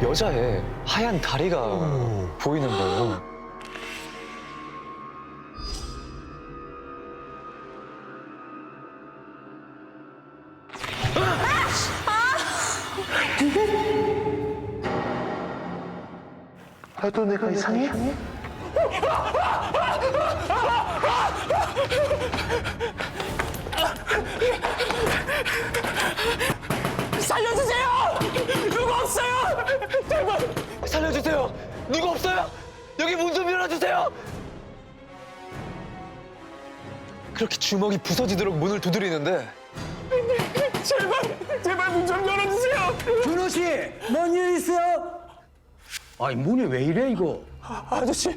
여자의 하얀 다리가 보이는 거예요. 나도 내가 이상해? 살려주세요! 누가 없어요! 제발 살려주세요! 누가 없어요? 여기 문 좀 열어주세요! 그렇게 주먹이 부서지도록 문을 두드리는데 제발 문 좀 열어주세요. 준호 씨, 뭔 일 있어요? 아니 문이 왜 이래 이거? 아저씨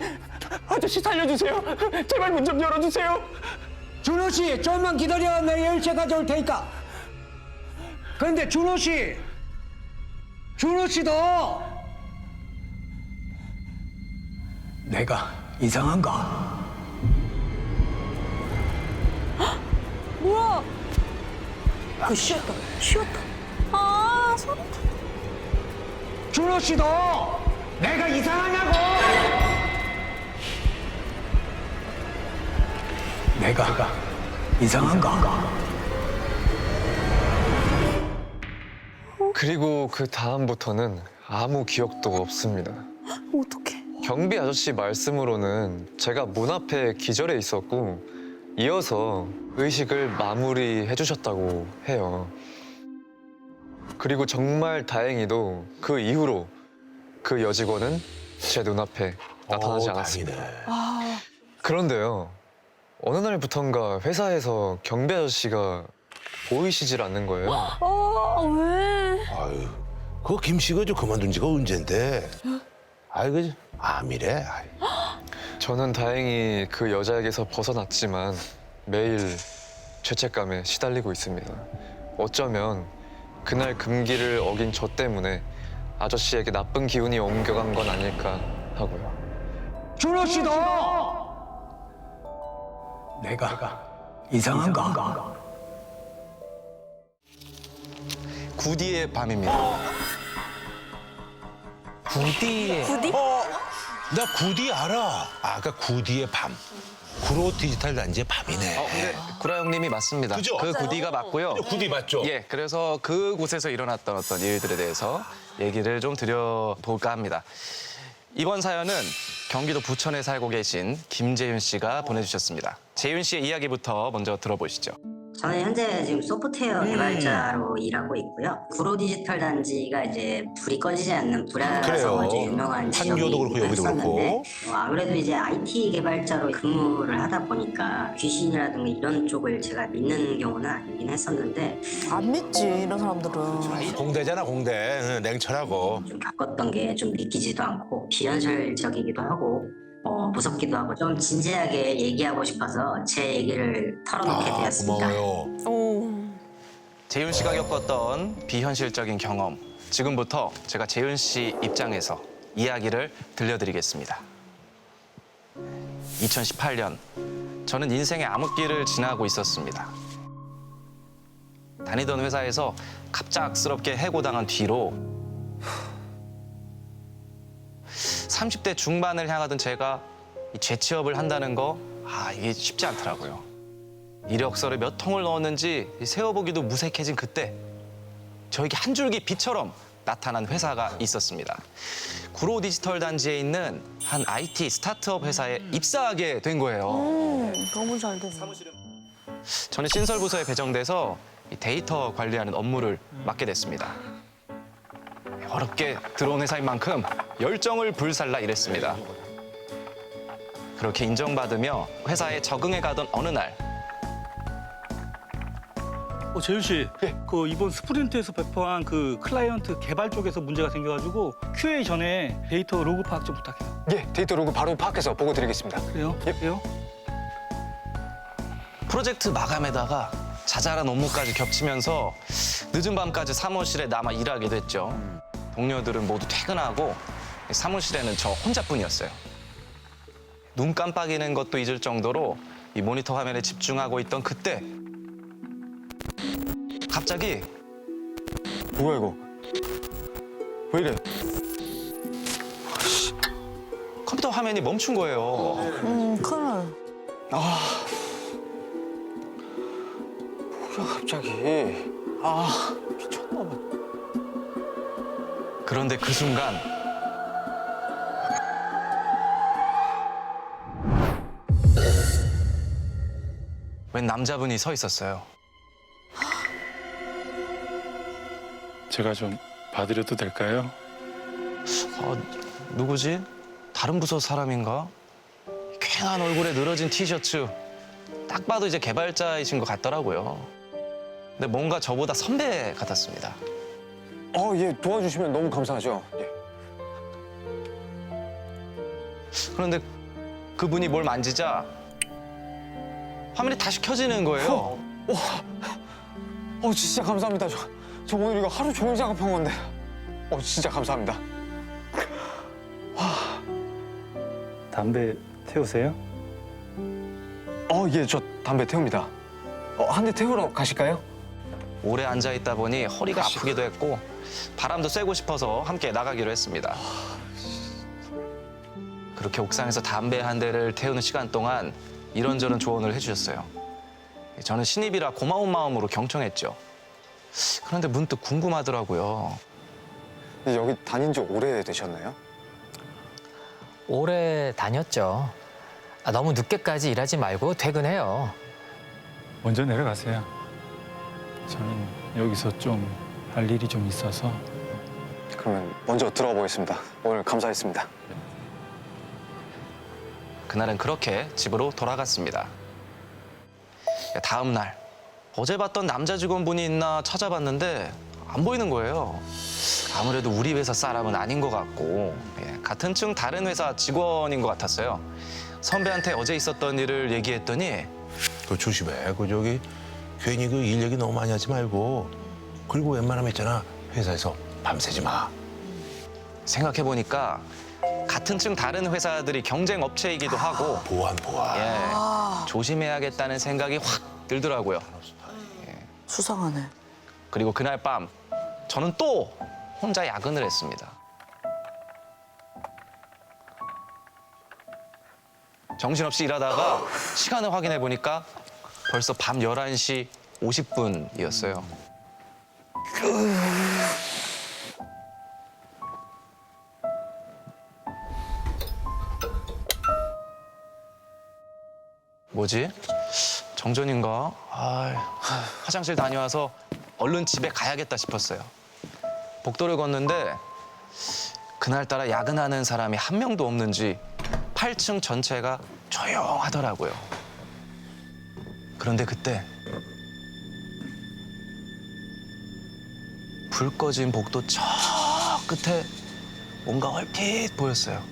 살려주세요. 제발 문 좀 열어주세요. 준호 씨, 좀만 기다려. 내 열쇠 가져올 테니까. 그런데 준호 씨도 내가 이상한가? 뭐야? 그 쉬었다. 아, 소름. 준호 씨도 내가 이상하냐고? 내가 이상한가? 그리고 그 다음부터는 아무 기억도 없습니다. 어떡해. 경비 아저씨 말씀으로는 제가 문 앞에 기절해 있었고 이어서 의식을 마무리해 주셨다고 해요. 그리고 정말 다행히도 그 이후로 그 여직원은 제 눈앞에 나타나지 않았습니다. 다행이네. 그런데요, 어느 날부턴가 회사에서 경비 아저씨가 보이시질 않는 거예요. 왜? 아유, 그거 김씨가 저 그만둔 지가 언젠데. 아이, 그 암이래. 아이. 저는 다행히 그 여자에게서 벗어났지만 매일 죄책감에 시달리고 있습니다. 어쩌면 그날 금기를 어긴 저 때문에 아저씨에게 나쁜 기운이 옮겨간 건 아닐까 하고요. 준호 씨도 내가 이상한가? 구디의 밤입니다. 구디? 나 구디 알아. 아까 구디의 밤. 구로 디지털 단지의 밤이네. 근데 구라 형님이 맞습니다. 그죠? 그 구디가 맞고요. 구디 맞죠? 예, 그래서 그곳에서 일어났던 어떤 일들에 대해서 얘기를 좀 드려볼까 합니다. 이번 사연은 경기도 부천에 살고 계신 김재윤 씨가 보내주셨습니다. 재윤 씨의 이야기부터 먼저 들어보시죠. 저는 현재 지금 소프트웨어 개발자로 일하고 있고요. 구로 디지털 단지가 이제 불이 꺼지지 않는 불화라서 그래요. 이제 유명한 판교도 그렇고 여기도 그렇고. 아무래도 이제 IT 개발자로 근무를 하다 보니까 귀신이라든가 이런 쪽을 제가 믿는 경우는 아니긴 했었는데 안 믿지 이런 사람들은. 공대잖아, 공대. 응, 냉철하고. 좀 겪었던 게 좀 믿기지도 않고 비현실적이기도 하고 무섭기도 하고 좀 진지하게 얘기하고 싶어서 제 얘기를 털어놓게 되었습니다. 고마워요. 재윤 씨가 겪었던 비현실적인 경험. 지금부터 제가 재윤 씨 입장에서 이야기를 들려드리겠습니다. 2018년, 저는 인생의 암흑기를 지나고 있었습니다. 다니던 회사에서 갑작스럽게 해고당한 뒤로 30대 중반을 향하던 제가 이 재취업을 한다는 거, 이게 쉽지 않더라고요. 이력서를 몇 통을 넣었는지 세어보기도 무색해진 그때 저에게 한 줄기 빛처럼 나타난 회사가 있었습니다. 구로 디지털 단지에 있는 한 IT 스타트업 회사에 입사하게 된 거예요. 너무 잘 됐네. 저는 신설부서에 배정돼서 이 데이터 관리하는 업무를 맡게 됐습니다. 어렵게 들어온 회사인 만큼 열정을 불살라 일했습니다. 그렇게 인정받으며 회사에 적응해 가던 어느 날 재윤 씨, 그 이번 스프린트에서 배포한 그 클라이언트 개발 쪽에서 문제가 생겨가지고 QA 전에 데이터 로그 파악 좀 부탁해요. 예, 데이터 로그 바로 파악해서 보고 드리겠습니다. 그래요? 그래요? 프로젝트 마감에다가 자잘한 업무까지 겹치면서 늦은 밤까지 사무실에 남아 일하게 됐죠. 동료들은 모두 퇴근하고 사무실에는 저 혼자뿐이었어요. 눈 깜빡이는 것도 잊을 정도로 이 모니터 화면에 집중하고 있던 그때 갑자기 뭐야 이거? 왜 이래? 컴퓨터 화면이 멈춘 거예요. 큰일. 뭐야 갑자기? 미쳤나 봐. 그런데 그 순간 웬 남자분이 서 있었어요. 제가 좀 봐드려도 될까요? 누구지? 다른 부서 사람인가? 괭한 얼굴에 늘어진 티셔츠, 딱 봐도 이제 개발자이신 것 같더라고요. 근데 뭔가 저보다 선배 같았습니다. 예, 도와주시면 너무 감사하죠. 예. 그런데 그분이 뭘 만지자 화면이 다시 켜지는 거예요. 진짜 감사합니다. 저 오늘 이거 하루 종일 작업한 건데. 진짜 감사합니다. 담배 태우세요? 예, 저 담배 태웁니다. 한 대 태우러 가실까요? 오래 앉아 있다 보니 허리가 아프기도 했고 바람도 쐬고 싶어서 함께 나가기로 했습니다. 그렇게 옥상에서 담배 한 대를 태우는 시간 동안 이런저런 조언을 해주셨어요. 저는 신입이라 고마운 마음으로 경청했죠. 그런데 문득 궁금하더라고요. 여기 다닌 지 오래 되셨나요? 오래 다녔죠. 너무 늦게까지 일하지 말고 퇴근해요. 먼저 내려가세요. 저는 여기서 좀 할 일이 좀 있어서. 그러면 먼저 들어가 보겠습니다. 오늘 감사했습니다. 그날은 그렇게 집으로 돌아갔습니다. 다음 날 어제 봤던 남자 직원분이 있나 찾아봤는데 안 보이는 거예요. 아무래도 우리 회사 사람은 아닌 것 같고 같은 층 다른 회사 직원인 것 같았어요. 선배한테 어제 있었던 일을 얘기했더니 그 조심해. 괜히 그 일 얘기 너무 많이 하지 말고. 그리고 웬만하면 있잖아. 회사에서 밤새지 마. 생각해보니까 같은 층 다른 회사들이 경쟁 업체이기도 하고 보안. 조심해야겠다는 생각이 확 들더라고요. 수상하네. 그리고 그날 밤 저는 또 혼자 야근을 했습니다. 정신없이 일하다가 시간을 확인해 보니까 벌써 밤 11시 50분이었어요. 뭐지? 정전인가? 화장실 다녀와서 얼른 집에 가야겠다 싶었어요. 복도를 걷는데 그날따라 야근하는 사람이 한 명도 없는지 8층 전체가 조용하더라고요. 그런데 그때 불 꺼진 복도 저 끝에 뭔가 얼핏 보였어요.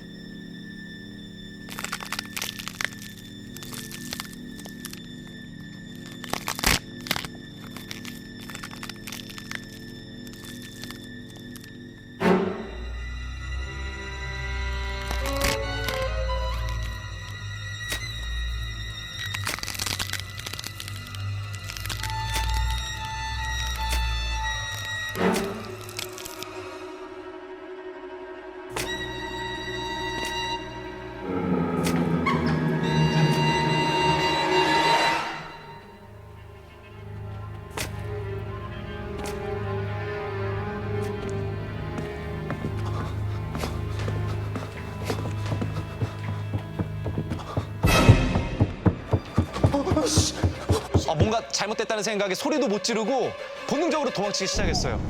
뭔가 잘못됐다는 생각에 소리도 못 지르고 본능적으로 도망치기 시작했어요.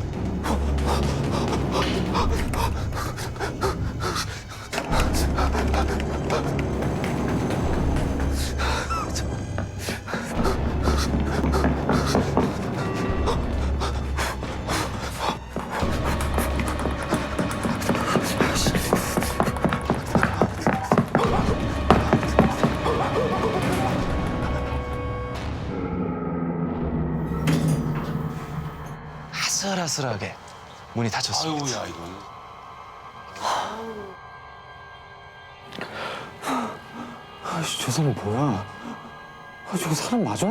아슬아슬하게 문이 닫혔습니다. 아유야 이거. 저 사람 뭐야? 저거 사람 맞아?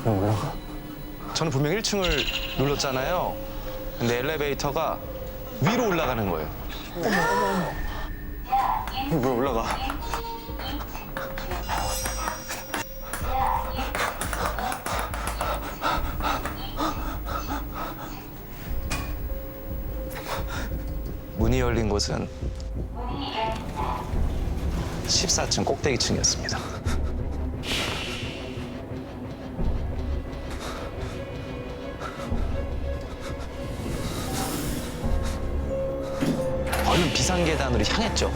왜 올라가? 저는 분명 1층을 눌렀잖아요. 근데 엘리베이터가 위로 올라가는 거예요. 왜 올라가? 문이 열린 곳은 14층 꼭대기층이었습니다. 얼른 비상계단으로 향했죠.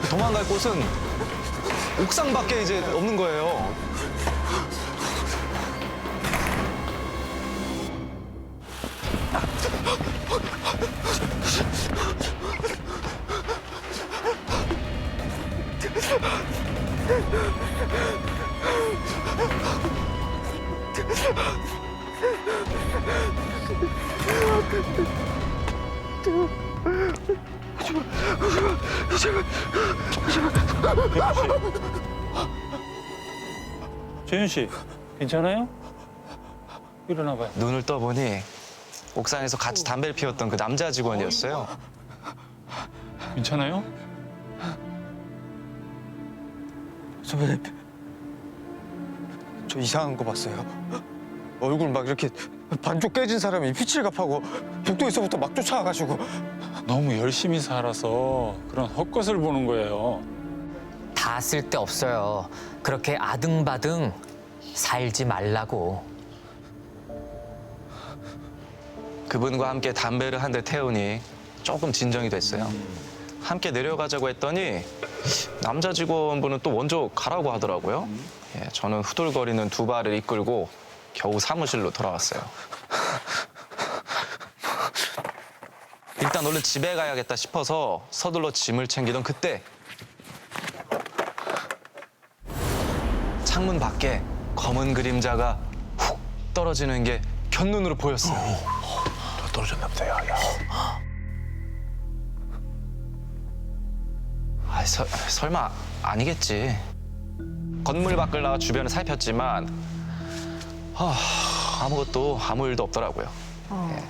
도망갈 곳은 옥상밖에 이제 없는 거예요. 재윤 씨, 괜찮아요? 일어나봐요. 눈을 떠보니 옥상에서 같이 담배를 피웠던 그 남자 직원이었어요. 괜찮아요? 선배님, 저 이상한 거 봤어요. 얼굴 막 이렇게 반쪽 깨진 사람이 피칠갑하고 복도에서부터 막 쫓아와가지고. 너무 열심히 살아서 그런 헛것을 보는 거예요. 다 쓸데없어요. 그렇게 아등바등 살지 말라고. 그분과 함께 담배를 한 대 태우니 조금 진정이 됐어요. 함께 내려가자고 했더니 남자 직원분은 또 먼저 가라고 하더라고요. 예, 저는 후들거리는 두 발을 이끌고 겨우 사무실로 돌아왔어요. 일단 얼른 집에 가야겠다 싶어서 서둘러 짐을 챙기던 그때 창문 밖에 검은 그림자가 훅 떨어지는 게 견눈으로 보였어요. 더 떨어졌나 보다, 야. 아, 설마 아니겠지. 건물 밖을 나가 주변을 살폈지만 아무 일도 없더라고요. 예.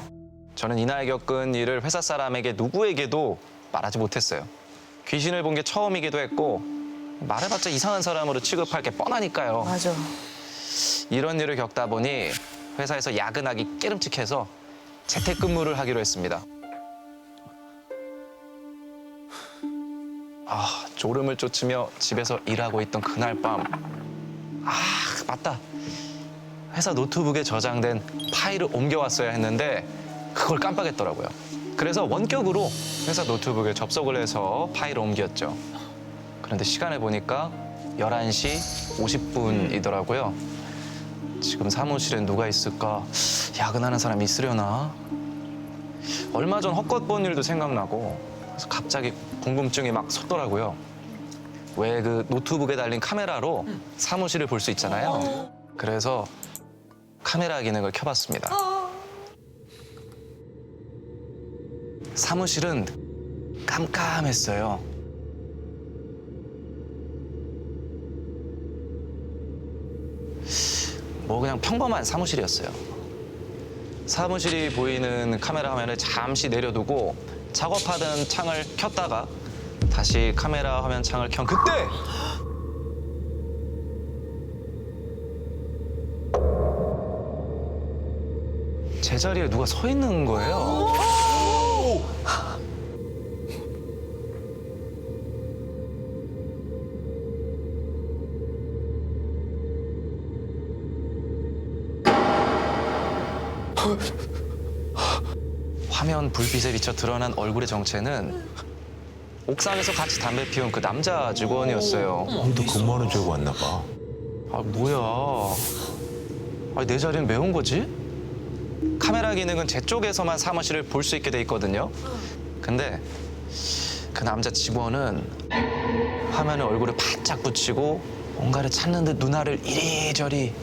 저는 이날 겪은 일을 회사 사람에게 누구에게도 말하지 못했어요. 귀신을 본 게 처음이기도 했고 말해봤자 이상한 사람으로 취급할 게 뻔하니까요. 맞아. 이런 일을 겪다 보니 회사에서 야근하기 깨름칙해서 재택근무를 하기로 했습니다. 졸음을 쫓으며 집에서 일하고 있던 그날 밤. 맞다. 회사 노트북에 저장된 파일을 옮겨왔어야 했는데 그걸 깜빡했더라고요. 그래서 원격으로 회사 노트북에 접속을 해서 파일을 옮겼죠. 그런데 시간을 보니까 11시 50분이더라고요. 지금 사무실에 누가 있을까? 야근하는 사람이 있으려나? 얼마 전 헛것 본 일도 생각나고 그래서 갑자기 궁금증이 막 솟더라고요. 왜 그 노트북에 달린 카메라로 사무실을 볼 수 있잖아요. 그래서 카메라 기능을 켜봤습니다. 사무실은 깜깜했어요. 뭐 그냥 평범한 사무실이었어요. 사무실이 보이는 카메라 화면을 잠시 내려두고 작업하던 창을 켰다가 다시 카메라 화면 창을 켠 그때! 제자리에 누가 서 있는 거예요. 화면 불빛에 비쳐 드러난 얼굴의 정체는 옥상에서 같이 담배 피운 그 남자 직원이었어요. 또 근무하는 줄 알고 왔나 봐. 뭐야. 내 자리는 왜 온 거지? 카메라 기능은 제 쪽에서만 사무실을 볼 수 있게 돼 있거든요. 근데 그 남자 직원은 화면에 얼굴을 바짝 붙이고 뭔가를 찾는 듯 눈알을 이리저리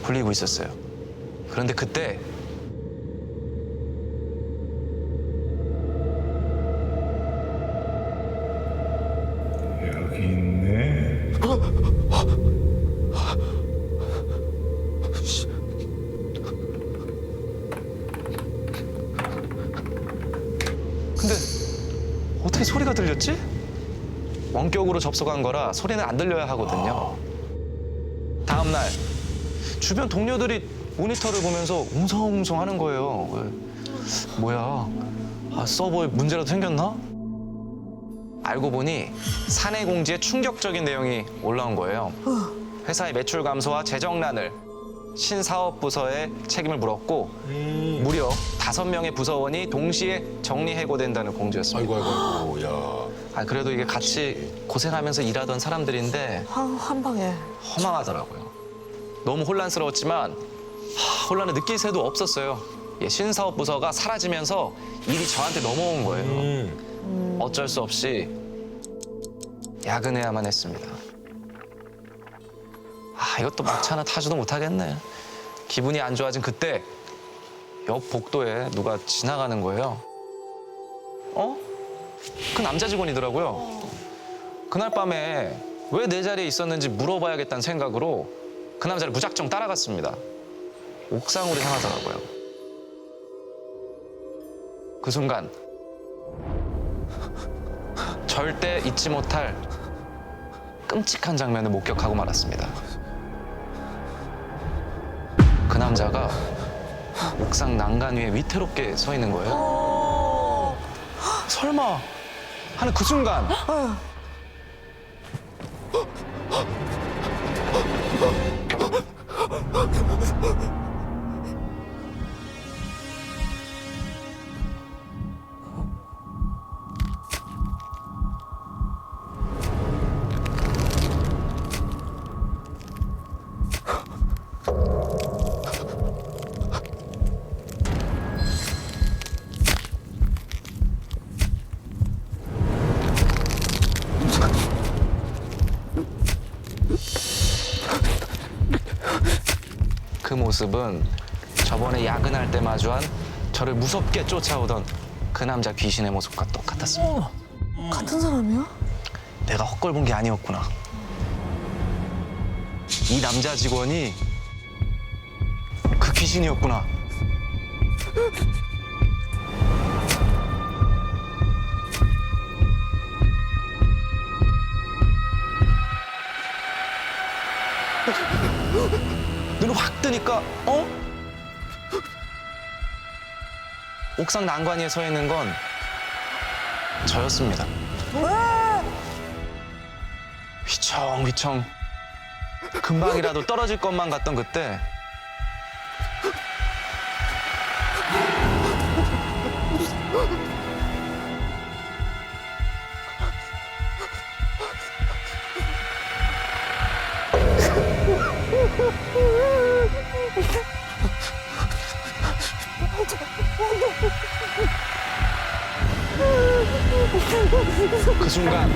굴리고 있었어요. 그런데 그때 여기 있네. 근데 어떻게 소리가 들렸지? 원격으로 접속한 거라 소리는 안 들려야 하거든요. 다음 날 주변 동료들이 모니터를 보면서 웅성웅성 하는 거예요. 뭐야, 서버에 문제라도 생겼나? 알고 보니 사내 공지에 충격적인 내용이 올라온 거예요. 회사의 매출 감소와 재정난을 신사업부서에 책임을 물었고 무려 5명의 부서원이 동시에 정리해고된다는 공지였습니다. 아이고, 야. 그래도 이게 같이 고생하면서 일하던 사람들인데 한 방에. 허망하더라고요. 너무 혼란스러웠지만 혼란을 느낄 새도 없었어요. 신사업부서가 사라지면서 일이 저한테 넘어온 거예요. 어쩔 수 없이 야근해야만 했습니다. 이것도 막차나 타지도 못하겠네. 기분이 안 좋아진 그때 옆 복도에 누가 지나가는 거예요. 그 남자 직원이더라고요. 그날 밤에 왜 내 자리에 있었는지 물어봐야겠다는 생각으로 그 남자를 무작정 따라갔습니다. 옥상으로 향하더라고요. 그 순간 절대 잊지 못할 끔찍한 장면을 목격하고 말았습니다. 그 남자가 옥상 난간 위에 위태롭게 서 있는 거예요. 설마 하는 그 순간 그 모습은 저번에 야근할 때 마주한 저를 무섭게 쫓아오던 그 남자 귀신의 모습과 똑같았습니다. 같은 사람이야? 내가 헛걸 본 게 아니었구나. 이 남자 직원이 그 귀신이었구나. 눈을 확 뜨니까 옥상 난간 위에 서 있는 건 저였습니다. 휘청휘청 금방이라도 떨어질 것만 같던 그때 그 순간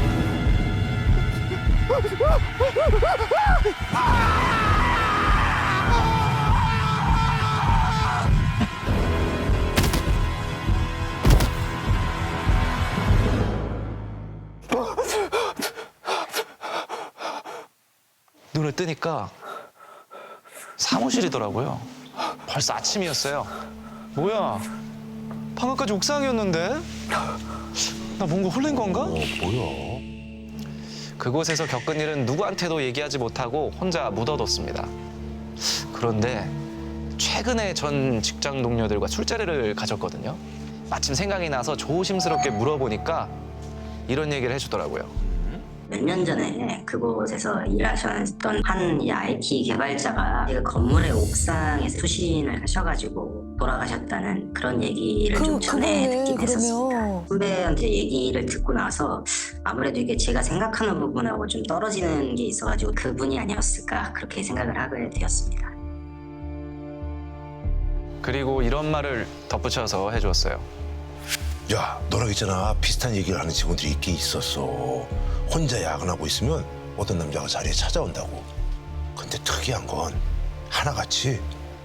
눈을 뜨니까 사무실이더라고요. 벌써 아침이었어요. 뭐야? 방금까지 옥상이었는데? 나 뭔가 홀린 건가? 뭐야? 그곳에서 겪은 일은 누구한테도 얘기하지 못하고 혼자 묻어뒀습니다. 그런데 최근에 전 직장 동료들과 술자리를 가졌거든요. 마침 생각이 나서 조심스럽게 물어보니까 이런 얘기를 해주더라고요. 몇 년 전에 그곳에서 일하셨던 한 IT 개발자가 그 건물의 옥상에서 투신을 하셔가지고 돌아가셨다는 그런 얘기를 좀 전에 듣긴 했었습니다. 선배한테 얘기를 듣고 나서 아무래도 이게 제가 생각하는 부분하고 좀 떨어지는 게 있어가지고 그분이 아니었을까 그렇게 생각을 하게 되었습니다. 그리고 이런 말을 덧붙여서 해주었어요. 야, 너랑 있잖아. 비슷한 얘기를 하는 직원들이 있긴 있었어. 혼자 야근하고 있으면 어떤 남자가 자리에 찾아온다고. 근데 특이한 건 하나같이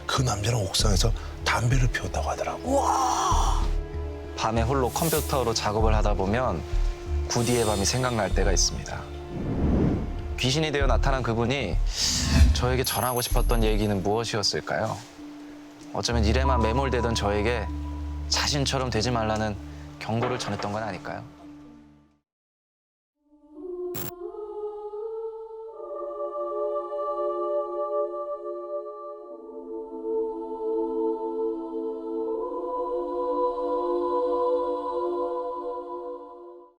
그 남자랑 옥상에서 담배를 피웠다고 하더라고. 밤에 홀로 컴퓨터로 작업을 하다 보면 구디의 밤이 생각날 때가 있습니다. 귀신이 되어 나타난 그분이 저에게 전하고 싶었던 얘기는 무엇이었을까요? 어쩌면 일에만 매몰되던 저에게 자신처럼 되지 말라는 경고를 전했던 건 아닐까요?